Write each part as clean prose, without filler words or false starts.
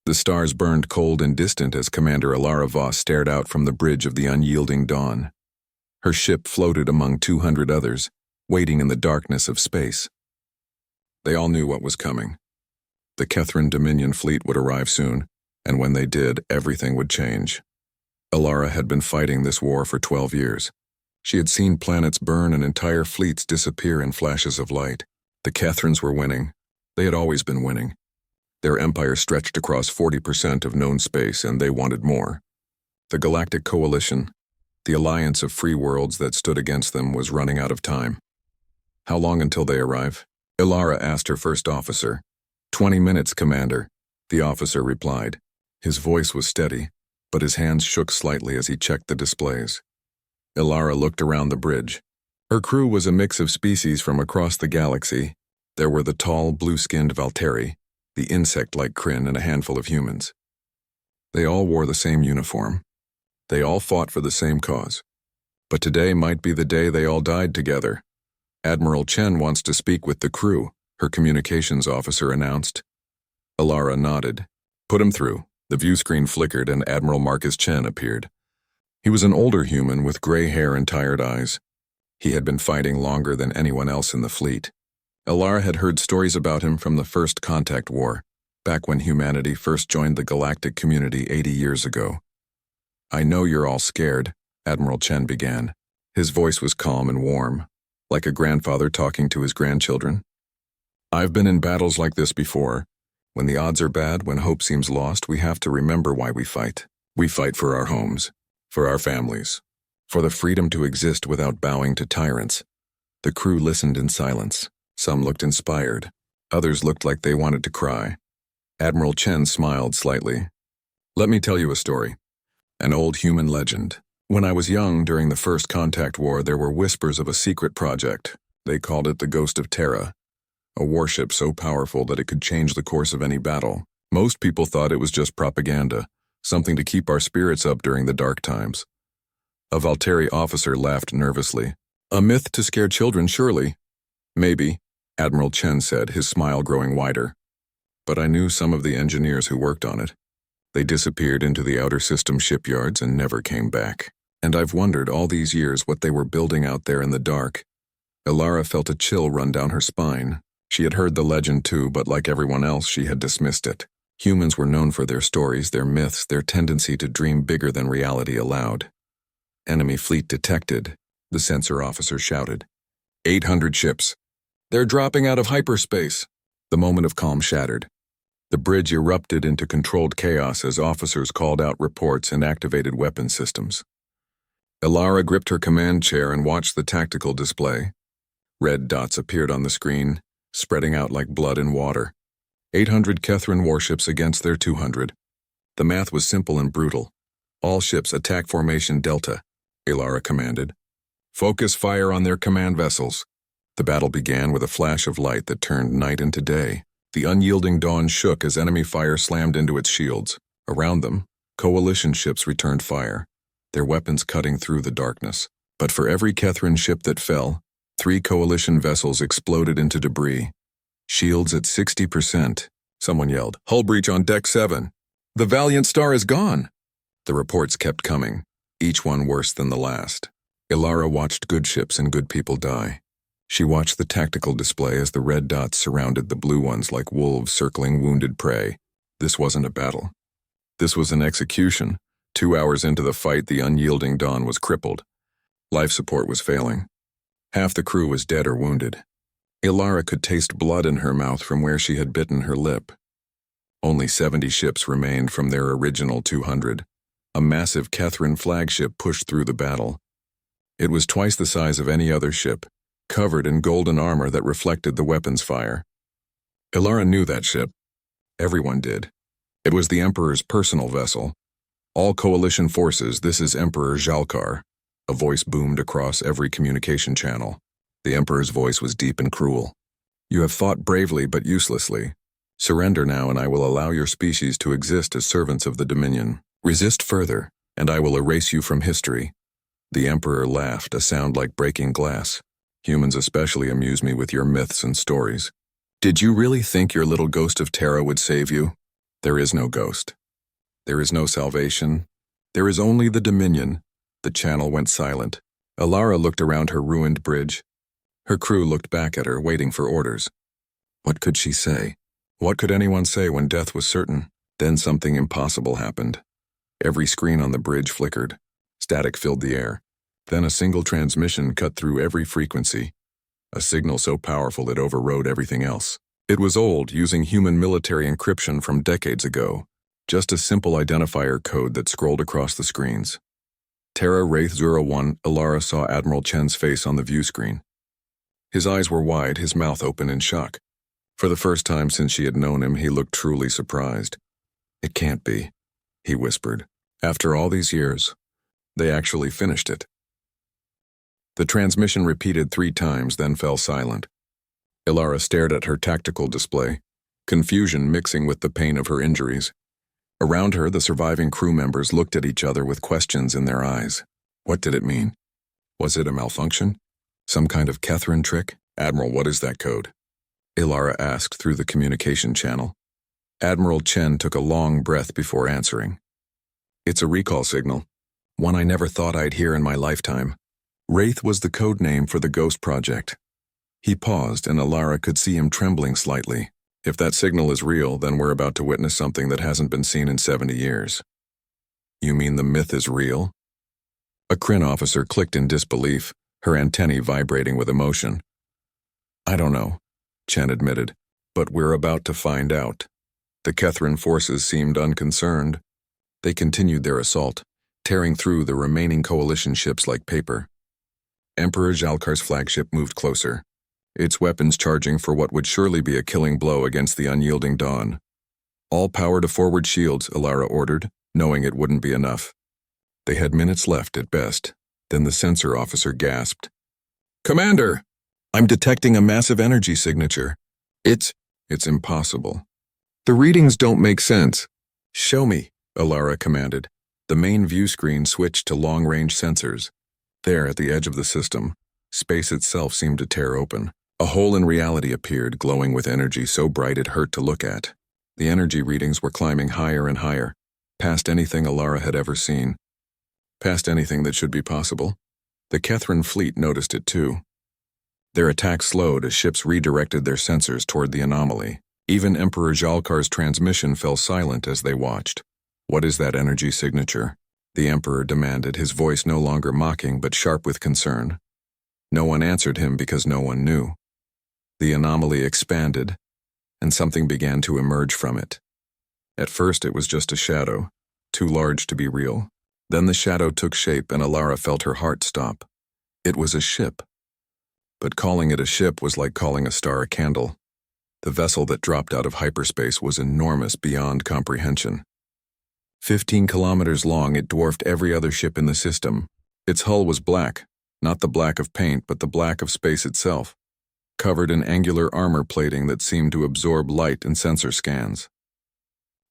The stars burned cold and distant as Commander Alara Voss stared out from the bridge of the unyielding dawn. Her ship floated among 200 others, waiting in the darkness of space. They all knew what was coming. The Kethran Dominion fleet would arrive soon, and when they did, everything would change. Alara had been fighting this war for 12 years. She had seen planets burn and entire fleets disappear in flashes of light. The Kethrans were winning. They had always been winning. Their empire stretched across 40% of known space, and they wanted more. The Galactic Coalition, the alliance of free worlds that stood against them, was running out of time. How long until they arrive? Alara asked her first officer. 20 minutes, Commander, the officer replied. His voice was steady, but his hands shook slightly as he checked the displays. Alara looked around the bridge. Her crew was a mix of species from across the galaxy. There were the tall, blue-skinned Valteri, the insect-like Kryn, and a handful of humans. They all wore the same uniform. They all fought for the same cause. But today might be the day they all died together. Admiral Chen wants to speak with the crew, her communications officer announced. Alara nodded. Put him through. The view screen flickered and Admiral Marcus Chen appeared. He was an older human with gray hair and tired eyes. He had been fighting longer than anyone else in the fleet. Alara had heard stories about him from the First Contact War, back when humanity first joined the galactic community 80 years ago. I know you're all scared, Admiral Chen began. His voice was calm and warm, like a grandfather talking to his grandchildren. I've been in battles like this before. When the odds are bad, when hope seems lost, we have to remember why we fight. We fight for our homes, for our families, for the freedom to exist without bowing to tyrants. The crew listened in silence. Some looked inspired. Others looked like they wanted to cry. Admiral Chen smiled slightly. Let me tell you a story. An old human legend. When I was young, during the First Contact War, there were whispers of a secret project. They called it the Ghost of Terra, a warship so powerful that it could change the course of any battle. Most people thought it was just propaganda, something to keep our spirits up during the dark times. A Valteri officer laughed nervously. A myth to scare children, surely. Maybe, Admiral Chen said, his smile growing wider. But I knew some of the engineers who worked on it. They disappeared into the outer system shipyards and never came back. And I've wondered all these years what they were building out there in the dark. Alara felt a chill run down her spine. She had heard the legend too, but like everyone else, she had dismissed it. Humans were known for their stories, their myths, their tendency to dream bigger than reality allowed. Enemy fleet detected, the sensor officer shouted. 800 ships. They're dropping out of hyperspace. The moment of calm shattered. The bridge erupted into controlled chaos as officers called out reports and activated weapon systems. Alara gripped her command chair and watched the tactical display. Red dots appeared on the screen, spreading out like blood in water. 800 Kethran warships against their 200. The math was simple and brutal. All ships attack formation Delta, Alara commanded. Focus fire on their command vessels. The battle began with a flash of light that turned night into day. The unyielding dawn shook as enemy fire slammed into its shields. Around them, coalition ships returned fire, their weapons cutting through the darkness. But for every Kethran ship that fell, 3 coalition vessels exploded into debris. Shields at 60%. Someone yelled, "Hull breach on deck 7. The Valiant Star is gone." The reports kept coming, each one worse than the last. Alara watched good ships and good people die. She watched the tactical display as the red dots surrounded the blue ones like wolves circling wounded prey. This wasn't a battle. This was an execution. 2 hours into the fight, the unyielding dawn was crippled. Life support was failing. Half the crew was dead or wounded. Alara could taste blood in her mouth from where she had bitten her lip. Only 70 ships remained from their original 200. A massive Kethran flagship pushed through the battle. It was twice the size of any other ship, covered in golden armor that reflected the weapons fire. Alara knew that ship. Everyone did. It was the Emperor's personal vessel. All coalition forces, this is Emperor Zhalkar. A voice boomed across every communication channel. The Emperor's voice was deep and cruel. You have fought bravely but uselessly. Surrender now and I will allow your species to exist as servants of the Dominion. Resist further, and I will erase you from history. The Emperor laughed, a sound like breaking glass. Humans especially amuse me with your myths and stories. Did you really think your little ghost of Terra would save you? There is no ghost. There is no salvation. There is only the Dominion. The channel went silent. Alara looked around her ruined bridge. Her crew looked back at her, waiting for orders. What could she say? What could anyone say when death was certain? Then something impossible happened. Every screen on the bridge flickered. Static filled the air. Then a single transmission cut through every frequency. A signal so powerful it overrode everything else. It was old, using human military encryption from decades ago. Just a simple identifier code that scrolled across the screens. Terra Wraith 01, Alara saw Admiral Chen's face on the view screen. His eyes were wide, his mouth open in shock. For the first time since she had known him, he looked truly surprised. It can't be, he whispered. After all these years, they actually finished it. The transmission repeated 3 times, then fell silent. Alara stared at her tactical display, confusion mixing with the pain of her injuries. Around her, the surviving crew members looked at each other with questions in their eyes. What did it mean? Was it a malfunction? Some kind of Catherine trick? Admiral, what is that code? Alara asked through the communication channel. Admiral Chen took a long breath before answering. It's a recall signal, one I never thought I'd hear in my lifetime. Wraith was the code name for the Ghost Project. He paused, and Alara could see him trembling slightly. If that signal is real, then we're about to witness something that hasn't been seen in 70 years. You mean the myth is real? A Kryn officer clicked in disbelief, her antennae vibrating with emotion. I don't know, Chen admitted, but we're about to find out. The Kethrin forces seemed unconcerned. They continued their assault, tearing through the remaining coalition ships like paper. Emperor Zhalkar's flagship moved closer, its weapons charging for what would surely be a killing blow against the unyielding Dawn. All power to forward shields, Alara ordered, knowing it wouldn't be enough. They had minutes left at best. Then the sensor officer gasped. Commander! I'm detecting a massive energy signature. It's impossible. The readings don't make sense. Show me, Alara commanded. The main view screen switched to long-range sensors. There, at the edge of the system, space itself seemed to tear open. A hole in reality appeared, glowing with energy so bright it hurt to look at. The energy readings were climbing higher and higher, past anything Alara had ever seen. Past anything that should be possible. The Kethrin fleet noticed it too. Their attack slowed as ships redirected their sensors toward the anomaly. Even Emperor Zhalkar's transmission fell silent as they watched. What is that energy signature? The Emperor demanded, his voice no longer mocking but sharp with concern. No one answered him because no one knew. The anomaly expanded, and something began to emerge from it. At first it was just a shadow, too large to be real. Then the shadow took shape and Alara felt her heart stop. It was a ship. But calling it a ship was like calling a star a candle. The vessel that dropped out of hyperspace was enormous beyond comprehension. 15 kilometers long, it dwarfed every other ship in the system. Its hull was black, not the black of paint, but the black of space itself, covered in angular armor plating that seemed to absorb light and sensor scans.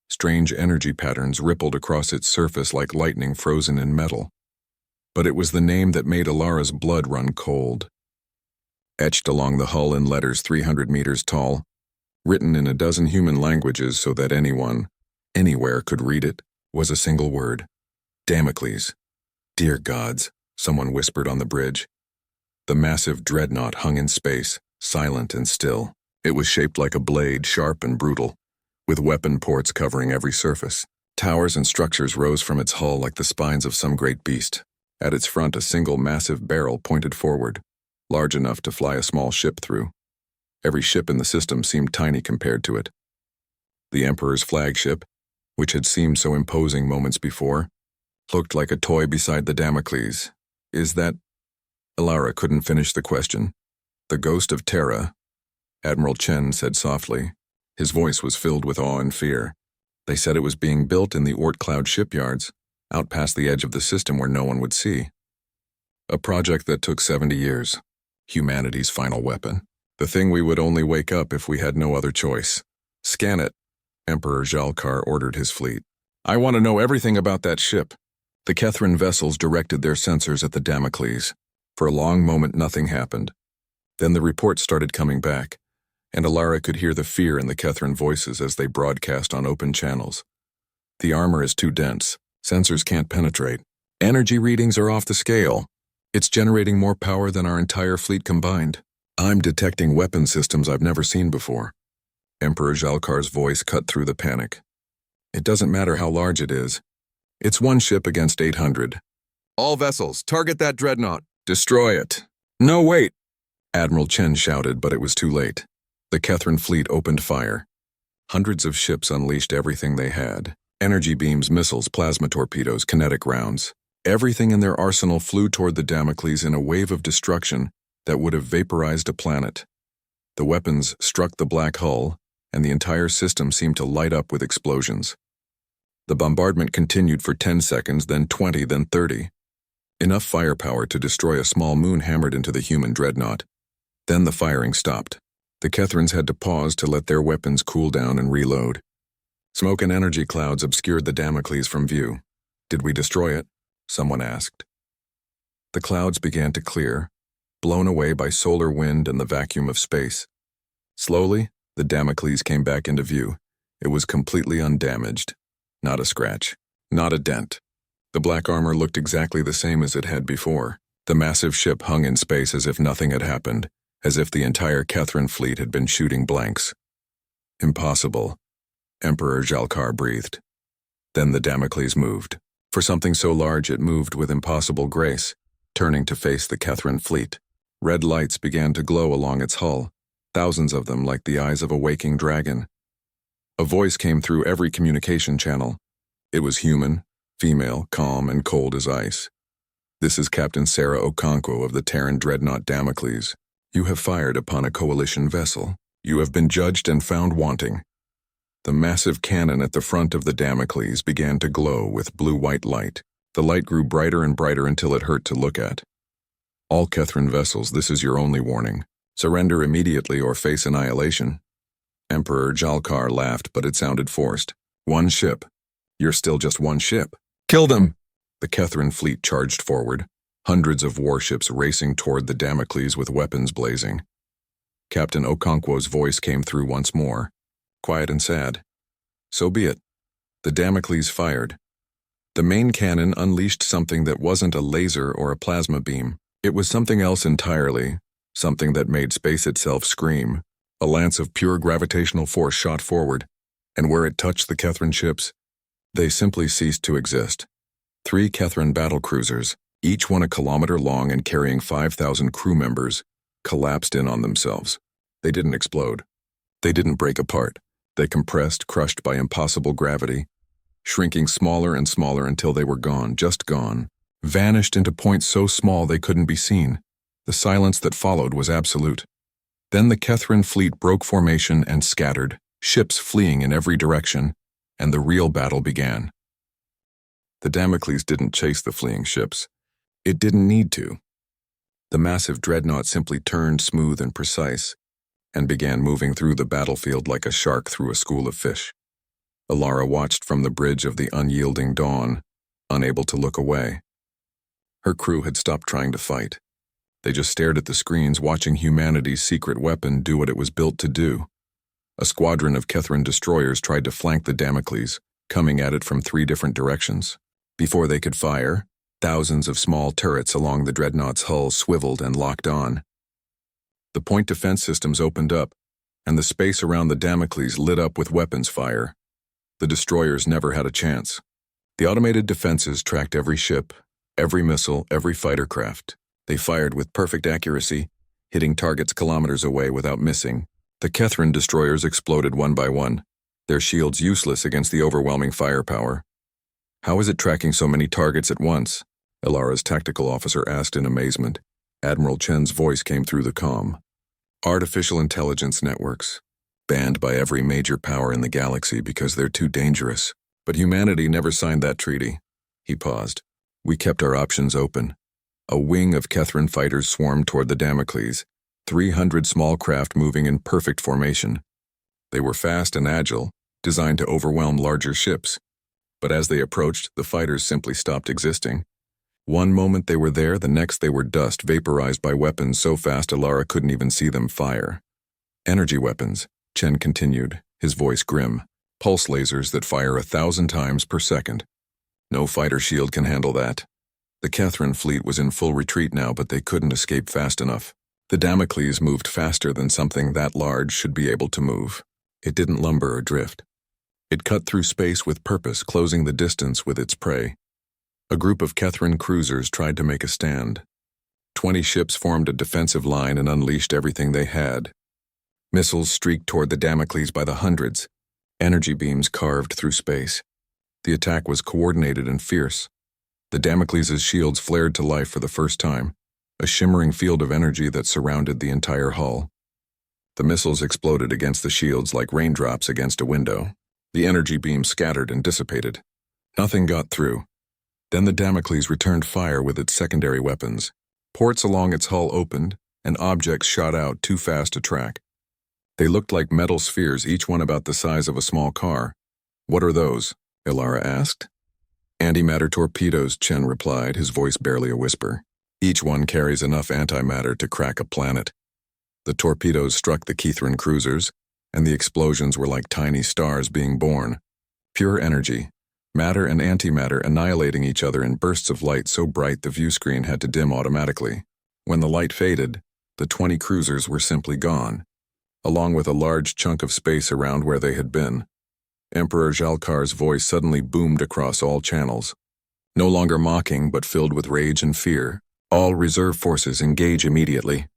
Strange energy patterns rippled across its surface like lightning frozen in metal. But it was the name that made Alara's blood run cold. Etched along the hull in letters 300 meters tall, written in a dozen human languages so that anyone, anywhere could read it, was a single word. Damocles. Dear gods, someone whispered on the bridge. The massive dreadnought hung in space, silent and still. It was shaped like a blade, sharp and brutal, with weapon ports covering every surface. Towers and structures rose from its hull like the spines of some great beast. At its front, a single massive barrel pointed forward, large enough to fly a small ship through. Every ship in the system seemed tiny compared to it. The Emperor's flagship, which had seemed so imposing moments before, looked like a toy beside the Damocles. Is that... Alara couldn't finish the question. The ghost of Terra, Admiral Chen said softly. His voice was filled with awe and fear. They said it was being built in the Oort Cloud shipyards, out past the edge of the system where no one would see. A project that took 70 years. Humanity's final weapon. The thing we would only wake up if we had no other choice. Scan it, Emperor Zhalkar ordered his fleet. I want to know everything about that ship. The Kethrin vessels directed their sensors at the Damocles. For a long moment nothing happened. Then the reports started coming back. and Alara could hear the fear in the Kethran voices as they broadcast on open channels. The armor is too dense. Sensors can't penetrate. Energy readings are off the scale. It's generating more power than our entire fleet combined. I'm detecting weapon systems I've never seen before. Emperor Jalkar's voice cut through the panic. It doesn't matter how large it is. It's one ship against 800. All vessels, target that dreadnought. Destroy it. No, wait! Admiral Chen shouted, but it was too late. The Kethran fleet opened fire. Hundreds of ships unleashed everything they had. Energy beams, missiles, plasma torpedoes, kinetic rounds. Everything in their arsenal flew toward the Damocles in a wave of destruction that would have vaporized a planet. The weapons struck the black hull, and the entire system seemed to light up with explosions. The bombardment continued for 10 seconds, then 20, then 30. Enough firepower to destroy a small moon hammered into the human dreadnought. Then the firing stopped. The Kethrans had to pause to let their weapons cool down and reload. Smoke and energy clouds obscured the Damocles from view. Did we destroy it? Someone asked. The clouds began to clear, blown away by solar wind and the vacuum of space. Slowly, the Damocles came back into view. It was completely undamaged. Not a scratch. Not a dent. The black armor looked exactly the same as it had before. The massive ship hung in space as if nothing had happened, as if the entire Kethran fleet had been shooting blanks. Impossible, Emperor Jalkar breathed. Then the Damocles moved. For something so large it moved with impossible grace, turning to face the Kethran fleet. Red lights began to glow along its hull, thousands of them like the eyes of a waking dragon. A voice came through every communication channel. It was human, female, calm and cold as ice. This is Captain Sarah Okonkwo of the Terran dreadnought Damocles. You have fired upon a coalition vessel. You have been judged and found wanting. The massive cannon at the front of the Damocles began to glow with blue-white light. The light grew brighter and brighter until it hurt to look at. All Kethran vessels, this is your only warning. Surrender immediately or face annihilation. Emperor Jalkar laughed, but it sounded forced. One ship. You're still just one ship. Kill them! The Kethran fleet charged forward, hundreds of warships racing toward the Damocles with weapons blazing. Captain Okonkwo's voice came through once more, quiet and sad. So be it. The Damocles fired. The main cannon unleashed something that wasn't a laser or a plasma beam. It was something else entirely, something that made space itself scream. A lance of pure gravitational force shot forward, and where it touched the Kethran ships, they simply ceased to exist. 3 Kethran battlecruisers, each one a kilometer long and carrying 5,000 crew members, collapsed in on themselves. They didn't explode. They didn't break apart. They compressed, crushed by impossible gravity, shrinking smaller and smaller until they were gone, just gone, vanished into points so small they couldn't be seen. The silence that followed was absolute. Then the Kethran fleet broke formation and scattered, ships fleeing in every direction, and the real battle began. The Damocles didn't chase the fleeing ships. It didn't need to. The massive dreadnought simply turned smooth and precise, and began moving through the battlefield like a shark through a school of fish. Alara watched from the bridge of the unyielding dawn, unable to look away. Her crew had stopped trying to fight. They just stared at the screens, watching humanity's secret weapon do what it was built to do. A squadron of Kethran destroyers tried to flank the Damocles, coming at it from 3 different directions. Before they could fire, thousands of small turrets along the dreadnought's hull swiveled and locked on. The point defense systems opened up, and the space around the Damocles lit up with weapons fire. The destroyers never had a chance. The automated defenses tracked every ship, every missile, every fighter craft. They fired with perfect accuracy, hitting targets kilometers away without missing. The Kethran destroyers exploded one by one, their shields useless against the overwhelming firepower. How is it tracking so many targets at once? Alara's tactical officer asked in amazement. Admiral Chen's voice came through the comm. Artificial intelligence networks, banned by every major power in the galaxy because they're too dangerous. But humanity never signed that treaty. He paused. We kept our options open. A wing of Kethran fighters swarmed toward the Damocles, 300 small craft moving in perfect formation. They were fast and agile, designed to overwhelm larger ships. But as they approached, the fighters simply stopped existing. One moment they were there, the next they were dust, vaporized by weapons so fast Alara couldn't even see them fire. Energy weapons, Chen continued, his voice grim. Pulse lasers that fire 1,000 times per second. No fighter shield can handle that. The Catherine fleet was in full retreat now, but they couldn't escape fast enough. The Damocles moved faster than something that large should be able to move. It didn't lumber or drift. It cut through space with purpose, closing the distance with its prey. A group of Catherine cruisers tried to make a stand. 20 ships formed a defensive line and unleashed everything they had. Missiles streaked toward the Damocles by the hundreds. Energy beams carved through space. The attack was coordinated and fierce. The Damocles' shields flared to life for the first time, a shimmering field of energy that surrounded the entire hull. The missiles exploded against the shields like raindrops against a window. The energy beams scattered and dissipated. Nothing got through. Then the Damocles returned fire with its secondary weapons. Ports along its hull opened, and objects shot out too fast to track. They looked like metal spheres, each one about the size of a small car. "What are those?" Ilara asked. "Antimatter torpedoes," Chen replied, his voice barely a whisper. "Each one carries enough antimatter to crack a planet." The torpedoes struck the Catherine cruisers, and the explosions were like tiny stars being born. Pure energy, matter and antimatter annihilating each other in bursts of light so bright the view screen had to dim automatically. When the light faded, the 20 cruisers were simply gone, along with a large chunk of space around where they had been. Emperor Zhalkar's voice suddenly boomed across all channels. No longer mocking, but filled with rage and fear. "All reserve forces engage immediately.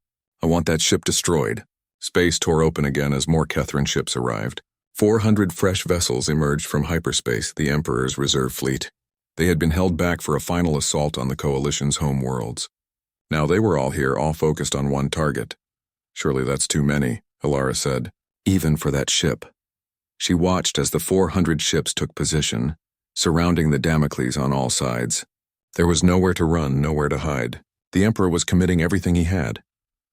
I want that ship destroyed." Space tore open again as more Catherine ships arrived. 400 fresh vessels emerged from hyperspace, the Emperor's reserve fleet. They had been held back for a final assault on the Coalition's home worlds. Now they were all here, all focused on one target. "Surely that's too many," Ilara said. "Even for that ship." She watched as the 400 ships took position, surrounding the Damocles on all sides. There was nowhere to run, nowhere to hide. The Emperor was committing everything he had.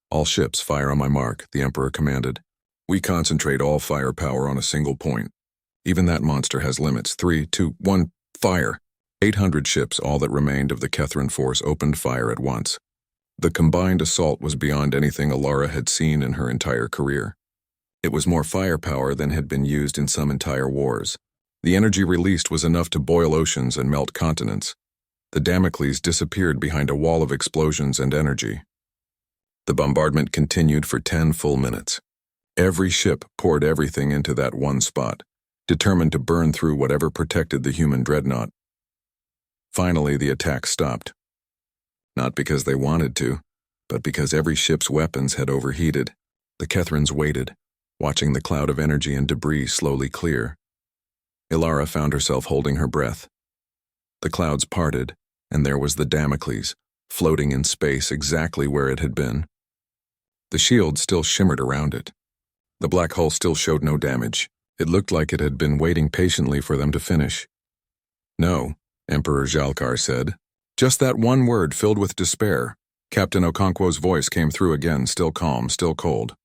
"All ships fire on my mark," the Emperor commanded. "We concentrate all firepower on a single point. Even that monster has limits. 3, 2, 1, fire!" 800 ships, all that remained of the Catherine force, opened fire at once. The combined assault was beyond anything Ilara had seen in her entire career. It was more firepower than had been used in some entire wars. The energy released was enough to boil oceans and melt continents. The Damocles disappeared behind a wall of explosions and energy. The bombardment continued for 10 full minutes. Every ship poured everything into that one spot, determined to burn through whatever protected the human dreadnought. Finally, the attack stopped. Not because they wanted to, but because every ship's weapons had overheated. The Catherines waited, watching the cloud of energy and debris slowly clear. Ilara found herself holding her breath. The clouds parted, and there was the Damocles, floating in space exactly where it had been. The shield still shimmered around it. The black hull still showed no damage. It looked like it had been waiting patiently for them to finish. "No," Emperor Zhalkar said. Just that one word filled with despair. Captain Okonkwo's voice came through again, still calm, still cold.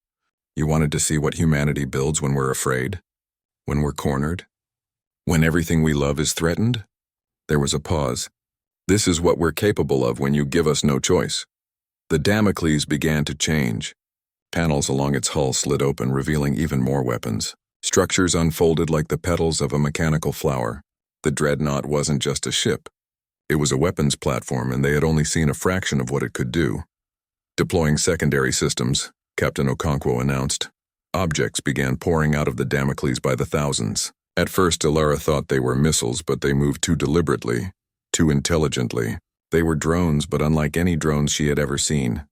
"You wanted to see what humanity builds when we're afraid? When we're cornered? When everything we love is threatened?" There was a pause. "This is what we're capable of when you give us no choice." The Damocles began to change. Panels along its hull slid open, revealing even more weapons. Structures unfolded like the petals of a mechanical flower. The dreadnought wasn't just a ship. It was a weapons platform, and they had only seen a fraction of what it could do. "Deploying secondary systems," Captain Okonkwo announced. Objects began pouring out of the Damocles by the thousands. At first, Ilara thought they were missiles, but they moved too deliberately, too intelligently. They were drones, but unlike any drones she had ever seen.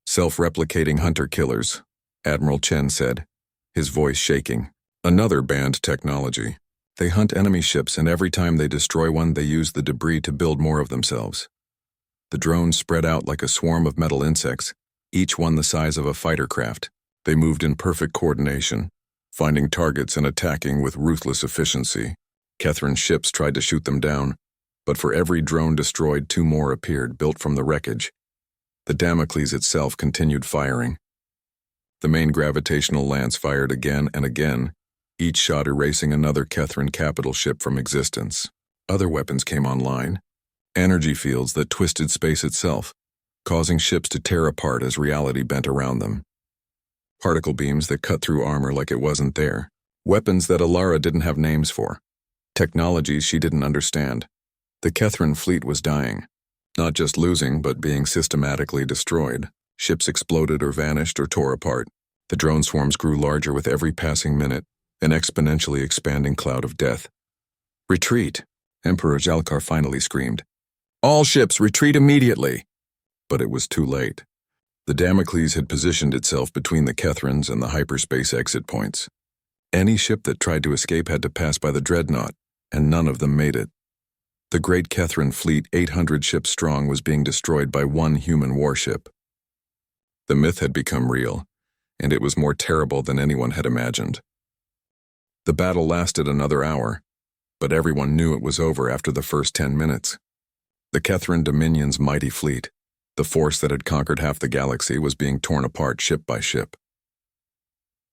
"Self-replicating hunter-killers," Admiral Chen said, his voice shaking. "Another banned technology. They hunt enemy ships, and every time they destroy one, they use the debris to build more of themselves." The drones spread out like a swarm of metal insects, each one the size of a fighter craft. They moved in perfect coordination, finding targets and attacking with ruthless efficiency. Catherine's ships tried to shoot them down, but for every drone destroyed, 2 more appeared, built from the wreckage. The Damocles itself continued firing. The main gravitational lance fired again and again, each shot erasing another Catherine capital ship from existence. Other weapons came online, energy fields that twisted space itself, causing ships to tear apart as reality bent around them. particle beams that cut through armor like it wasn't there, weapons that Alara didn't have names for, technologies she didn't understand. The Kethran fleet was dying. Not just losing, but being systematically destroyed. Ships exploded or vanished or tore apart. The drone swarms grew larger with every passing minute, an exponentially expanding cloud of death. "Retreat!" Emperor Jalkar finally screamed. "All ships, retreat immediately!" But it was too late. The Damocles had positioned itself between the Kethrans and the hyperspace exit points. Any ship that tried to escape had to pass by the dreadnought, and none of them made it. The great Kethran fleet, 800 ships strong, was being destroyed by one human warship. The myth had become real, and it was more terrible than anyone had imagined. The battle lasted another hour, but everyone knew it was over after the first 10 minutes. The Kethran Dominion's mighty fleet, the force that had conquered half the galaxy, was being torn apart ship by ship.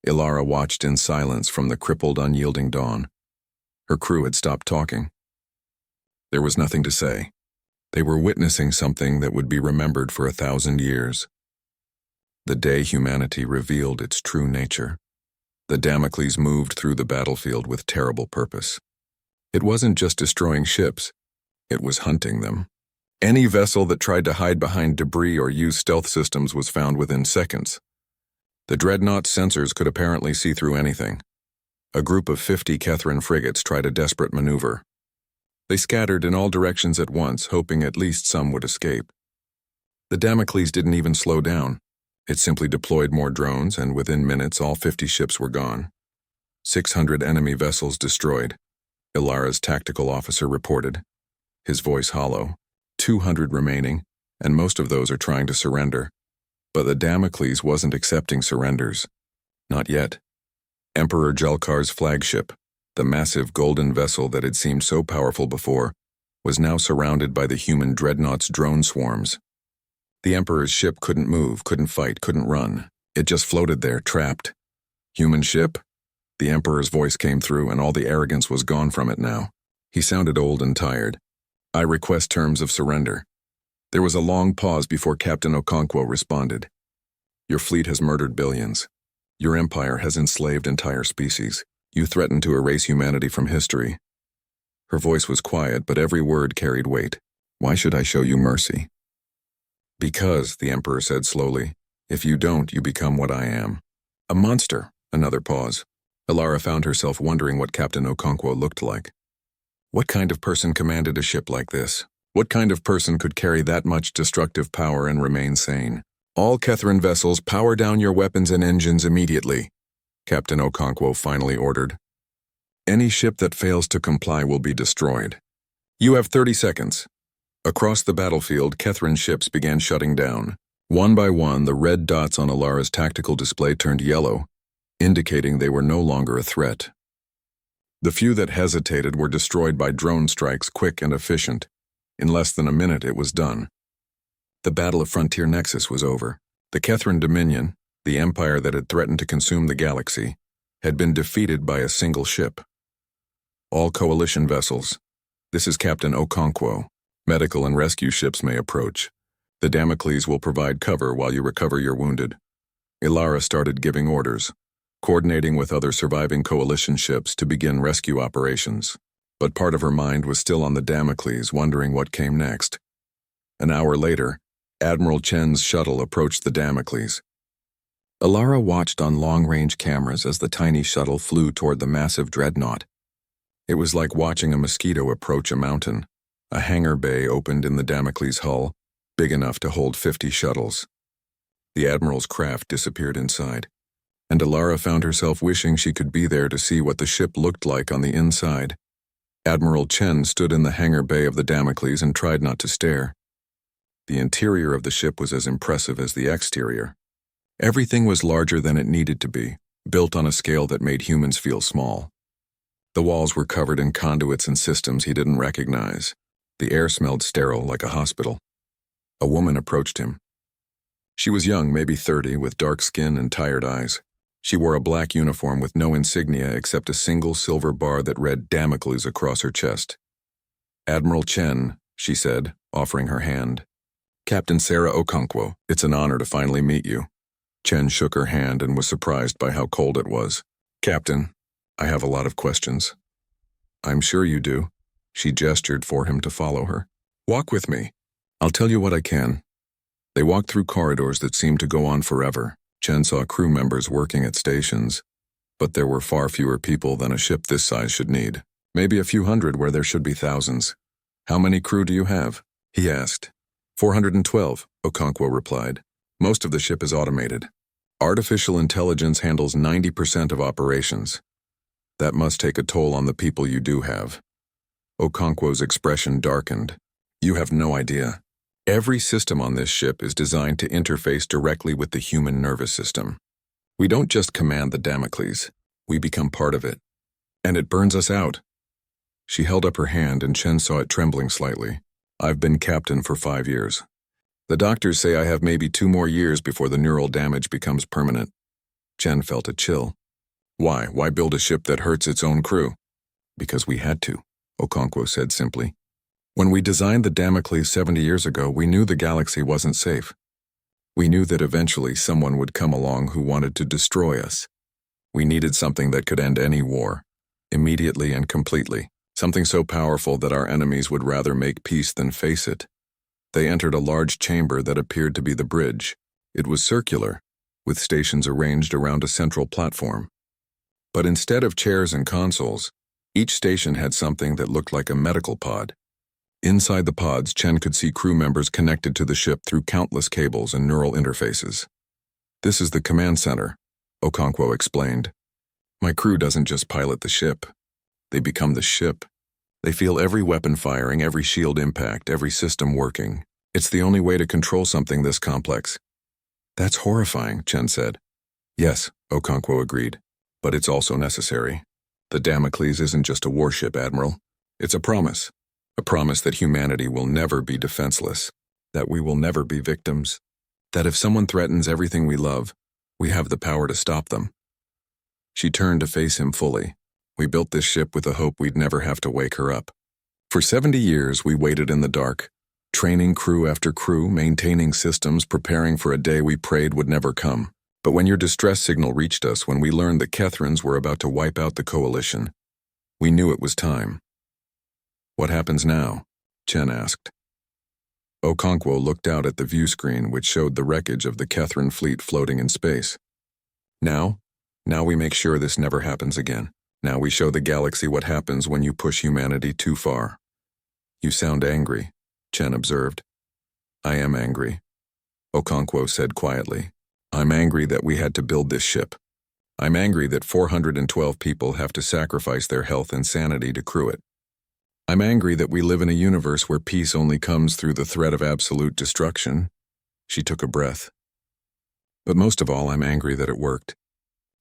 Ilara watched in silence from the crippled, unyielding dawn. Her crew had stopped talking. There was nothing to say. They were witnessing something that would be remembered for 1,000 years. The day humanity revealed its true nature. The Damocles moved through the battlefield with terrible purpose. It wasn't just destroying ships, it was hunting them. Any vessel that tried to hide behind debris or use stealth systems was found within seconds. The dreadnought's sensors could apparently see through anything. A group of 50 Kethran frigates tried a desperate maneuver. They scattered in all directions at once, hoping at least some would escape. The Damocles didn't even slow down. It simply deployed more drones, and within minutes all 50 ships were gone. 600 enemy vessels destroyed, Ilara's tactical officer reported, his voice hollow. 200 remaining, and most of those are trying to surrender. But the Damocles wasn't accepting surrenders. Not yet. Emperor Jalkar's flagship, the massive golden vessel that had seemed so powerful before, was now surrounded by the human dreadnought's drone swarms. The Emperor's ship couldn't move, couldn't fight, couldn't run. It just floated there, trapped. Human ship? The Emperor's voice came through, and all the arrogance was gone from it now. He sounded old and tired. "I request terms of surrender." There was a long pause before Captain Okonkwo responded. "Your fleet has murdered billions. Your empire has enslaved entire species. You threaten to erase humanity from history." Her voice was quiet, but every word carried weight. "Why should I show you mercy?" "Because," the Emperor said slowly, "if you don't, you become what I am. A monster." Another pause. Ilara found herself wondering what Captain Okonkwo looked like. What kind of person commanded a ship like this? What kind of person could carry that much destructive power and remain sane? "All Kethran vessels, power down your weapons and engines immediately," Captain Okonkwo finally ordered. "Any ship that fails to comply will be destroyed. You have 30 seconds. Across the battlefield, Kethran ships began shutting down. One by one, the red dots on Ilara's tactical display turned yellow, indicating they were no longer a threat. The few that hesitated were destroyed by drone strikes, quick and efficient. In less than a minute, it was done. The Battle of Frontier Nexus was over. The Kethran Dominion, the empire that had threatened to consume the galaxy, had been defeated by a single ship. "All coalition vessels. This is Captain Okonkwo. Medical and rescue ships may approach. The Damocles will provide cover while you recover your wounded." Ilara started giving orders, coordinating with other surviving coalition ships to begin rescue operations. But part of her mind was still on the Damocles, wondering what came next. An hour later, Admiral Chen's shuttle approached the Damocles. Ilara watched on long-range cameras as the tiny shuttle flew toward the massive dreadnought. It was like watching a mosquito approach a mountain. A hangar bay opened in the Damocles' hull, big enough to hold 50 shuttles. The Admiral's craft disappeared inside, and Ilara found herself wishing she could be there to see what the ship looked like on the inside. Admiral Chen stood in the hangar bay of the Damocles and tried not to stare. The interior of the ship was as impressive as the exterior. Everything was larger than it needed to be, built on a scale that made humans feel small. The walls were covered in conduits and systems he didn't recognize. The air smelled sterile like a hospital. A woman approached him. She was young, maybe 30, with dark skin and tired eyes. She wore a black uniform with no insignia except a single silver bar that read Damocles across her chest. "Admiral Chen," she said, offering her hand. "Captain Sarah Okonkwo, it's an honor to finally meet you." Chen shook her hand and was surprised by how cold it was. Captain, I have a lot of questions. I'm sure you do. She gestured for him to follow her. Walk with me. I'll tell you what I can. They walked through corridors that seemed to go on forever. Chen saw crew members working at stations, but there were far fewer people than a ship this size should need. Maybe a few hundred where there should be thousands. How many crew do you have? He asked. 412, Okonkwo replied. Most of the ship is automated. Artificial intelligence handles 90% of operations. That must take a toll on the people you do have. Okonkwo's expression darkened. You have no idea. Every system on this ship is designed to interface directly with the human nervous system. We don't just command the Damocles, we become part of it. And it burns us out. She held up her hand and Chen saw it trembling slightly. I've been captain for 5 years. The doctors say I have maybe 2 more years before the neural damage becomes permanent. Chen felt a chill. Why? Why build a ship that hurts its own crew? Because we had to, Okonkwo said simply. When we designed the Damocles 70 years ago, we knew the galaxy wasn't safe. We knew that eventually someone would come along who wanted to destroy us. We needed something that could end any war, immediately and completely, something so powerful that our enemies would rather make peace than face it. They entered a large chamber that appeared to be the bridge. It was circular, with stations arranged around a central platform. But instead of chairs and consoles, each station had something that looked like a medical pod. Inside the pods, Chen could see crew members connected to the ship through countless cables and neural interfaces. This is the command center, Okonkwo explained. My crew doesn't just pilot the ship. They become the ship. They feel every weapon firing, every shield impact, every system working. It's the only way to control something this complex. That's horrifying, Chen said. Yes, Okonkwo agreed, but it's also necessary. The Damocles isn't just a warship, Admiral. It's a promise that humanity will never be defenseless, that we will never be victims, that if someone threatens everything we love, we have the power to stop them. She turned to face him fully. We built this ship with the hope we'd never have to wake her up. For 70 years, we waited in the dark, training crew after crew, maintaining systems, preparing for a day we prayed would never come. But when your distress signal reached us, when we learned the Kethrans were about to wipe out the Coalition, we knew it was time. What happens now? Chen asked. Okonkwo looked out at the view screen which showed the wreckage of the Kethran fleet floating in space. Now we make sure this never happens again. Now we show the galaxy what happens when you push humanity too far. You sound angry, Chen observed. I am angry, Okonkwo said quietly. I'm angry that we had to build this ship. I'm angry that 412 people have to sacrifice their health and sanity to crew it. I'm angry that we live in a universe where peace only comes through the threat of absolute destruction. She took a breath. But most of all, I'm angry that it worked.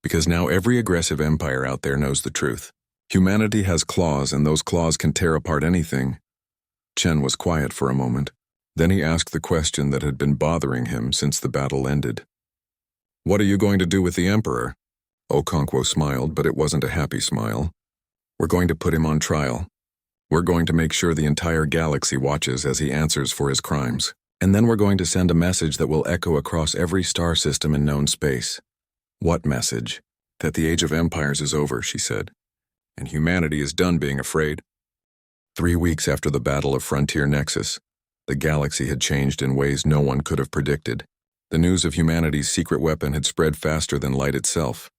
Because now every aggressive empire out there knows the truth. Humanity has claws, and those claws can tear apart anything. Chen was quiet for a moment. Then he asked the question that had been bothering him since the battle ended. What are you going to do with the Emperor? Okonkwo smiled, but it wasn't a happy smile. We're going to put him on trial. We're going to make sure the entire galaxy watches as he answers for his crimes. And then we're going to send a message that will echo across every star system in known space. What message? That the Age of Empires is over, she said. And humanity is done being afraid. 3 weeks after the Battle of Frontier Nexus, the galaxy had changed in ways no one could have predicted. The news of humanity's secret weapon had spread faster than light itself,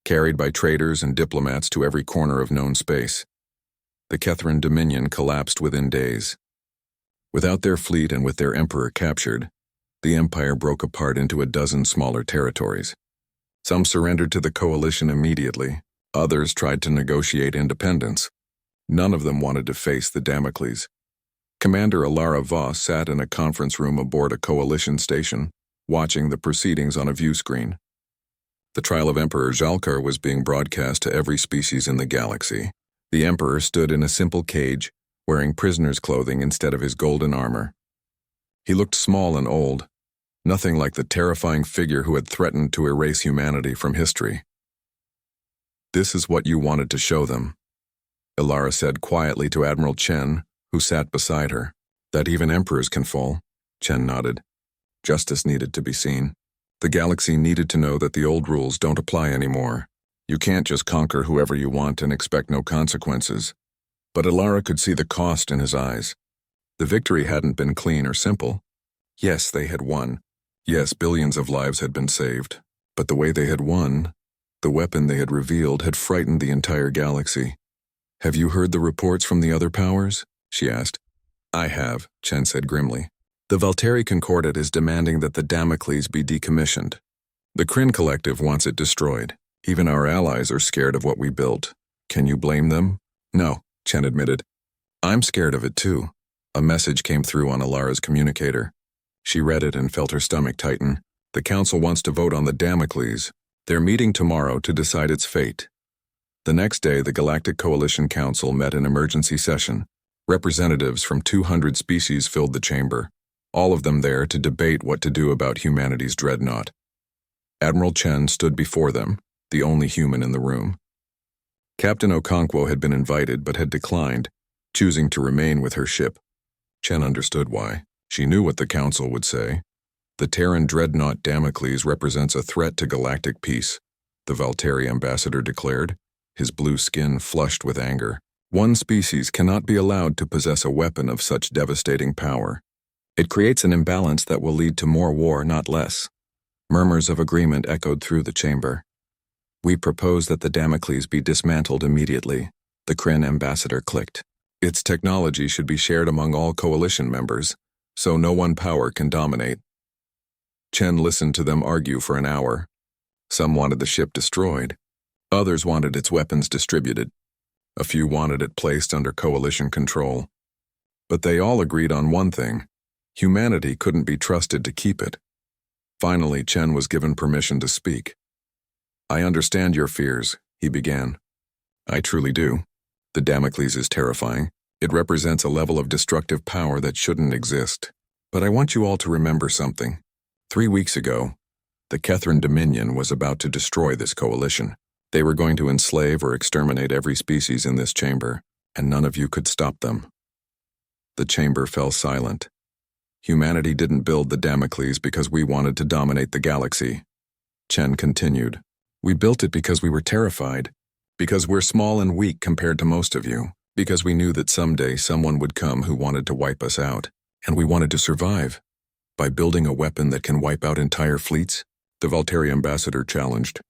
carried by traders and diplomats to every corner of known space. The Kethran Dominion collapsed within days. Without their fleet and with their emperor captured, the empire broke apart into a dozen smaller territories. Some surrendered to the coalition immediately. Others tried to negotiate independence. None of them wanted to face the Damocles. Commander Alara Voss sat in a conference room aboard a coalition station, watching the proceedings on a view screen. The trial of Emperor Zhalkar was being broadcast to every species in the galaxy. The Emperor stood in a simple cage, wearing prisoner's clothing instead of his golden armor. He looked small and old, nothing like the terrifying figure who had threatened to erase humanity from history. This is what you wanted to show them, Ilara said quietly to Admiral Chen, who sat beside her. That even emperors can fall, Chen nodded. Justice needed to be seen. The galaxy needed to know that the old rules don't apply anymore. You can't just conquer whoever you want and expect no consequences. But Alara could see the cost in his eyes. The victory hadn't been clean or simple. Yes, they had won. Yes, billions of lives had been saved. But the way they had won, the weapon they had revealed, had frightened the entire galaxy. "Have you heard the reports from the other powers?" she asked. "I have," Chen said grimly. "The Valteri Concordat is demanding that the Damocles be decommissioned. The Kryn Collective wants it destroyed. Even our allies are scared of what we built. Can you blame them?" "No," Chen admitted. "I'm scared of it too." A message came through on Alara's communicator. She read it and felt her stomach tighten. "The Council wants to vote on the Damocles. They're meeting tomorrow to decide its fate." The next day, the Galactic Coalition Council met in emergency session. Representatives from 200 species filled the chamber, all of them there to debate what to do about humanity's dreadnought. Admiral Chen stood before them, the only human in the room. Captain Okonkwo had been invited but had declined, choosing to remain with her ship. Chen understood why. She knew what the council would say. The Terran dreadnought Damocles represents a threat to galactic peace, the Valteri ambassador declared, his blue skin flushed with anger. One species cannot be allowed to possess a weapon of such devastating power. It creates an imbalance that will lead to more war, not less. Murmurs of agreement echoed through the chamber. "We propose that the Damocles be dismantled immediately," the Kryn ambassador clicked. "Its technology should be shared among all coalition members, so no one power can dominate." Chen listened to them argue for an hour. Some wanted the ship destroyed. Others wanted its weapons distributed. A few wanted it placed under coalition control. But they all agreed on one thing: humanity couldn't be trusted to keep it. Finally, Chen was given permission to speak. "I understand your fears," he began. "I truly do. The Damocles is terrifying. It represents a level of destructive power that shouldn't exist. But I want you all to remember something. 3 weeks ago, the Kethran Dominion was about to destroy this coalition. They were going to enslave or exterminate every species in this chamber, and none of you could stop them." The chamber fell silent. "Humanity didn't build the Damocles because we wanted to dominate the galaxy," Chen continued. "We built it because we were terrified, because we're small and weak compared to most of you, because we knew that someday someone would come who wanted to wipe us out, and we wanted to survive. By building a weapon that can wipe out entire fleets?" the Valteri ambassador challenged.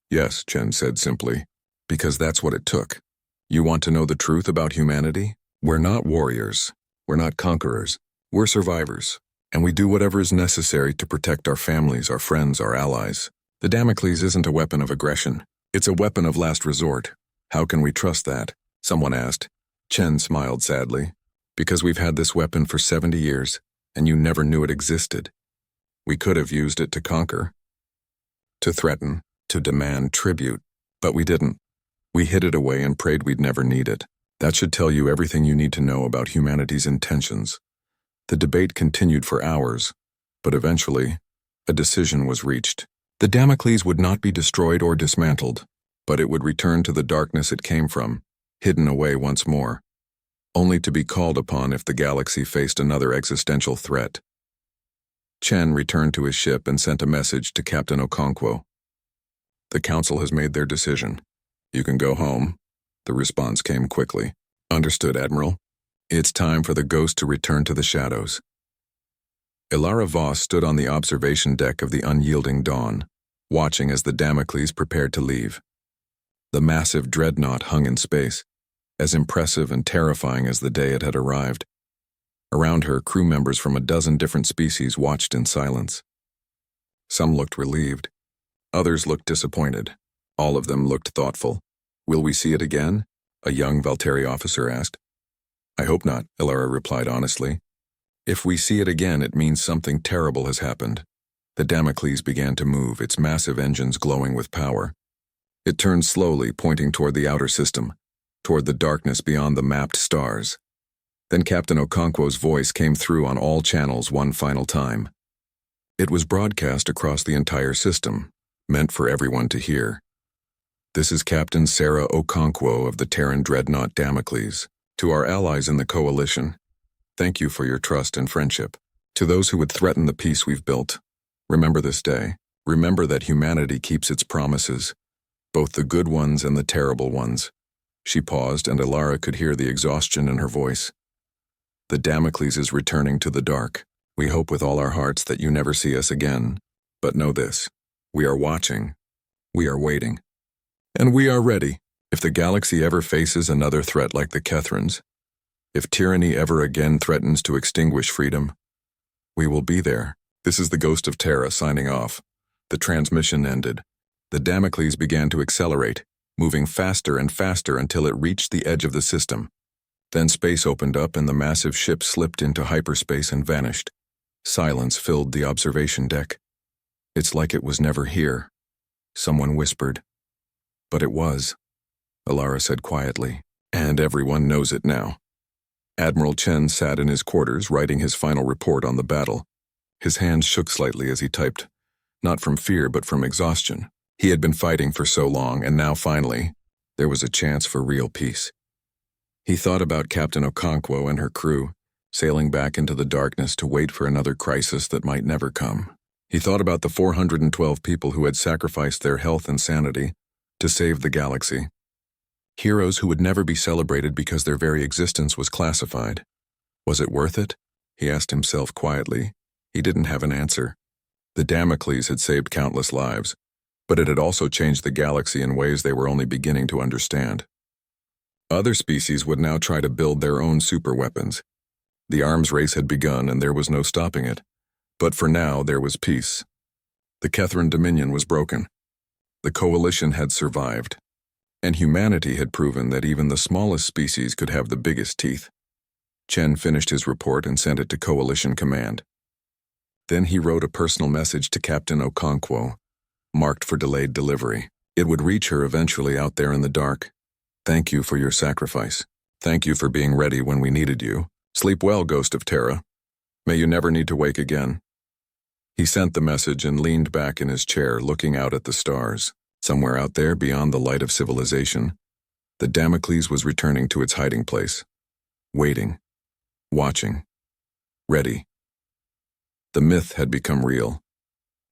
"Yes," Chen said simply, "because that's what it took. You want to know the truth about humanity? We're not warriors. We're not conquerors. We're survivors, and we do whatever is necessary to protect our families, our friends, our allies. The Damocles isn't a weapon of aggression. It's a weapon of last resort. How can we trust that?" someone asked. Chen smiled sadly. "Because we've had this weapon for 70 years, and you never knew it existed. We could have used it to conquer, to threaten, to demand tribute, but we didn't. We hid it away and prayed we'd never need it. That should tell you everything you need to know about humanity's intentions." The debate continued for hours, but eventually, a decision was reached. The Damocles would not be destroyed or dismantled, but it would return to the darkness it came from, hidden away once more, only to be called upon if the galaxy faced another existential threat. Chen returned to his ship and sent a message to Captain Okonkwo. "The council has made their decision. You can go home." The response came quickly. "Understood, Admiral. It's time for the ghost to return to the shadows." Ilara Voss stood on the observation deck of the unyielding dawn, watching as the Damocles prepared to leave. The massive dreadnought hung in space, as impressive and terrifying as the day it had arrived. Around her, crew members from a dozen different species watched in silence. Some looked relieved. Others looked disappointed. All of them looked thoughtful. "Will we see it again?" a young Valteri officer asked. "I hope not," Ilara replied honestly. "If we see it again, it means something terrible has happened." The Damocles began to move, its massive engines glowing with power. It turned slowly, pointing toward the outer system, toward the darkness beyond the mapped stars. Then Captain Okonkwo's voice came through on all channels one final time. It was broadcast across the entire system, meant for everyone to hear. "This is Captain Sarah Okonkwo of the Terran dreadnought Damocles. To our allies in the coalition, thank you for your trust and friendship. To those who would threaten the peace we've built, remember this day. Remember that humanity keeps its promises, both the good ones and the terrible ones. She paused, and Alara could hear the exhaustion in her voice. The Damocles is returning to the dark. We hope with all our hearts that you never see us again. But know this, we are watching, we are waiting, and we are ready. If the galaxy ever faces another threat like the Kethrans, if tyranny ever again threatens to extinguish freedom, we will be there. This is the Ghost of Terra signing off. The transmission ended. The Damocles began to accelerate, moving faster and faster until it reached the edge of the system. Then space opened up and the massive ship slipped into hyperspace and vanished. Silence filled the observation deck. It's like it was never here, someone whispered. But it was, Alara said quietly, and everyone knows it now. Admiral Chen sat in his quarters writing his final report on the battle. His hands shook slightly as he typed, not from fear but from exhaustion. He had been fighting for so long, and now finally, there was a chance for real peace. He thought about Captain Okonkwo and her crew, sailing back into the darkness to wait for another crisis that might never come. He thought about the 412 people who had sacrificed their health and sanity to save the galaxy. Heroes who would never be celebrated because their very existence was classified. Was it worth it? He asked himself quietly. He didn't have an answer. The Damocles had saved countless lives, but it had also changed the galaxy in ways they were only beginning to understand. Other species would now try to build their own superweapons. The arms race had begun and there was no stopping it. But for now, there was peace. The Kethran Dominion was broken. The coalition had survived. And humanity had proven that even the smallest species could have the biggest teeth. Chen finished his report and sent it to Coalition Command. Then he wrote a personal message to Captain Okonkwo, marked for delayed delivery. It would reach her eventually out there in the dark. Thank you for your sacrifice. Thank you for being ready when we needed you. Sleep well, Ghost of Terra. May you never need to wake again. He sent the message and leaned back in his chair, looking out at the stars. Somewhere out there, beyond the light of civilization, the Damocles was returning to its hiding place. Waiting. Watching. Ready. The myth had become real,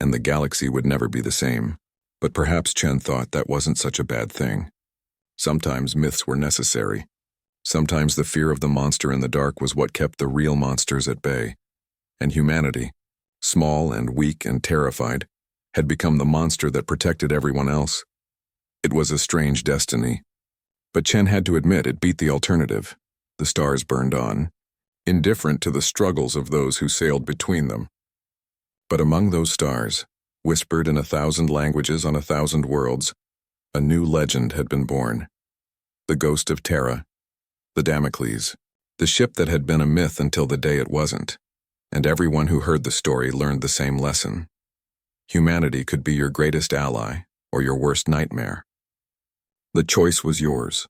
and the galaxy would never be the same. But perhaps Chen thought that wasn't such a bad thing. Sometimes myths were necessary. Sometimes the fear of the monster in the dark was what kept the real monsters at bay. And humanity, small and weak and terrified, had become the monster that protected everyone else. It was a strange destiny. But Chen had to admit it beat the alternative. The stars burned on, indifferent to the struggles of those who sailed between them. But among those stars, whispered in 1,000 languages on 1,000 worlds, a new legend had been born. The Ghost of Terra, the Damocles, the ship that had been a myth until the day it wasn't. And everyone who heard the story learned the same lesson. Humanity could be your greatest ally or your worst nightmare. The choice was yours.